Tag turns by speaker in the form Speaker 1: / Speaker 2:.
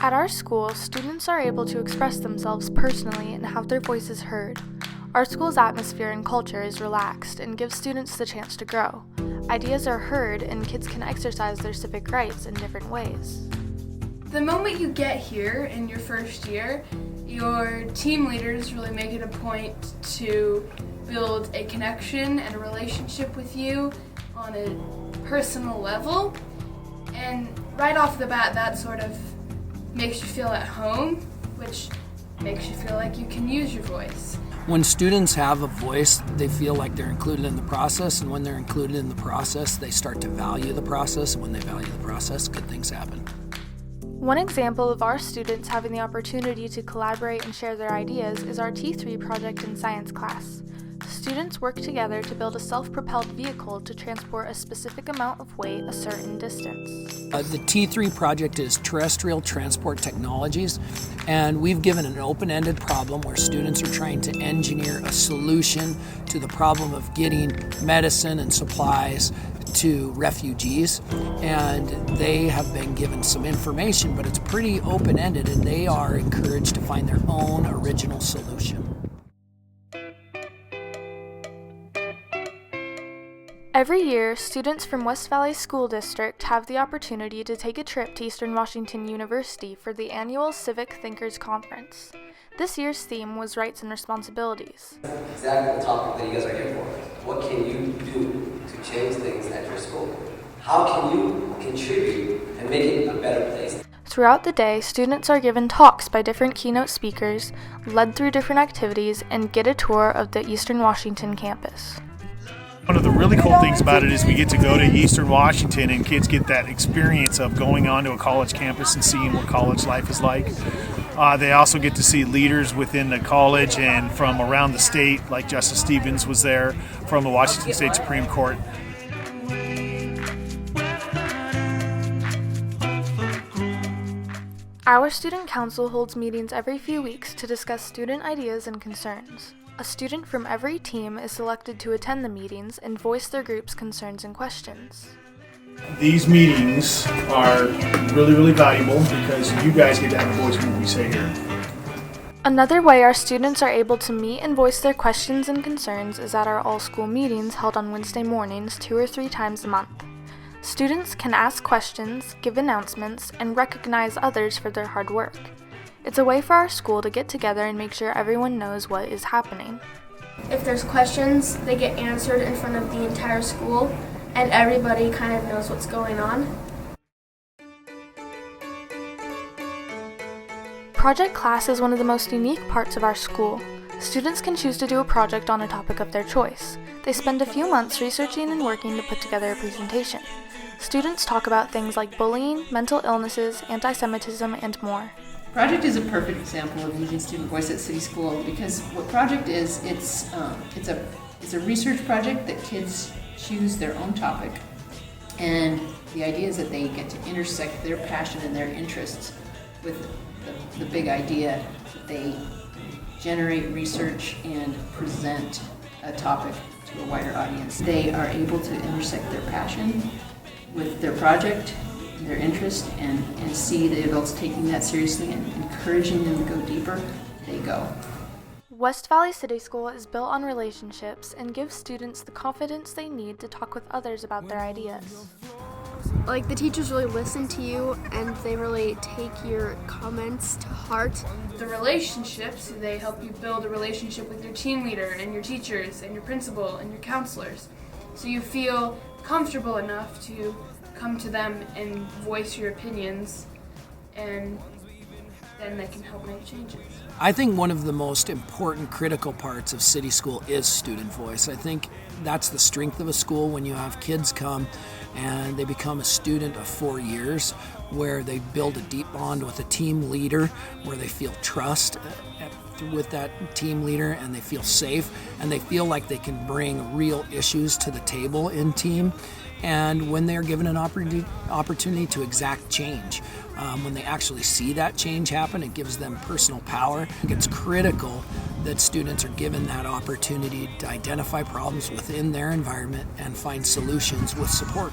Speaker 1: At our school, students are able to express themselves personally and have their voices heard. Our school's atmosphere and culture is relaxed and gives students the chance to grow. Ideas are heard and kids can exercise their civic rights in different ways.
Speaker 2: The moment you get here in your first year, your team leaders really make it a point to build a connection and a relationship with you on a personal level. And right off the bat, that sort of makes you feel at home, which makes you feel like you can use your voice.
Speaker 3: When students have a voice, they feel like they're included in the process, and when they're included in the process, they start to value the process, and when they value the process, good things happen.
Speaker 1: One example of our students having the opportunity to collaborate and share their ideas is our T3 project in science class. Students work together to build a self-propelled vehicle to transport a specific amount of weight a certain distance.
Speaker 3: The T3 project is Terrestrial Transport Technologies, and we've given an open-ended problem where students are trying to engineer a solution to the problem of getting medicine and supplies to refugees, and they have been given some information, but it's pretty open-ended, and they are encouraged to find their own original solution.
Speaker 1: Every year, students from West Valley School District have the opportunity to take a trip to Eastern Washington University for the annual Civic Thinkers Conference. This year's theme was Rights and Responsibilities.
Speaker 4: Exactly the topic that you guys are here for. What can you do to change things at your school? How can you contribute and make it a better place?
Speaker 1: Throughout the day, students are given talks by different keynote speakers, led through different activities, and get a tour of the Eastern Washington campus.
Speaker 5: One of the really cool things about it is we get to go to Eastern Washington and kids get that experience of going onto a college campus and seeing what college life is like. They also get to see leaders within the college and from around the state, like Justice Stevens was there from the Washington State Supreme Court.
Speaker 1: Our student council holds meetings every few weeks to discuss student ideas and concerns. A student from every team is selected to attend the meetings and voice their group's concerns and questions.
Speaker 5: These meetings are really valuable because you guys get to have a voice in what we say here.
Speaker 1: Another way our students are able to meet and voice their questions and concerns is at our all-school meetings held on Wednesday mornings 2 or 3 times a month. Students can ask questions, give announcements, and recognize others for their hard work. It's a way for our school to get together and make sure everyone knows what is happening.
Speaker 6: If there's questions, they get answered in front of the entire school, and everybody kind of knows what's going on.
Speaker 1: Project class is one of the most unique parts of our school. Students can choose to do a project on a topic of their choice. They spend a few months researching and working to put together a presentation. Students talk about things like bullying, mental illnesses, anti-Semitism, and more.
Speaker 7: Project is a perfect example of using student voice at City School because what Project is, it's a research project that kids choose their own topic, and the idea is that they get to intersect their passion and their interests with the big idea that they generate research and present a topic to a wider audience. They are able to intersect their passion with their project, their interest, and see the adults taking that seriously and encouraging them to go deeper. They go.
Speaker 1: West Valley City School is built on relationships and gives students the confidence they need to talk with others about their ideas.
Speaker 8: Like, the teachers really listen to you and they really take your comments to heart.
Speaker 2: The relationships, they help you build a relationship with your team leader and your teachers and your principal and your counselors. So you feel comfortable enough to come to them and voice your opinions, and then they can help make changes.
Speaker 3: I think one of the most important critical parts of City School is student voice. I think that's the strength of a school when you have kids come and they become a student of 4 years, where they build a deep bond with a team leader, where they feel trust with that team leader and they feel safe and they feel like they can bring real issues to the table in team. And when they're given an opportunity to exact change, when they actually see that change happen, it gives them personal power. I think it's critical that students are given that opportunity to identify problems within their environment and find solutions with support.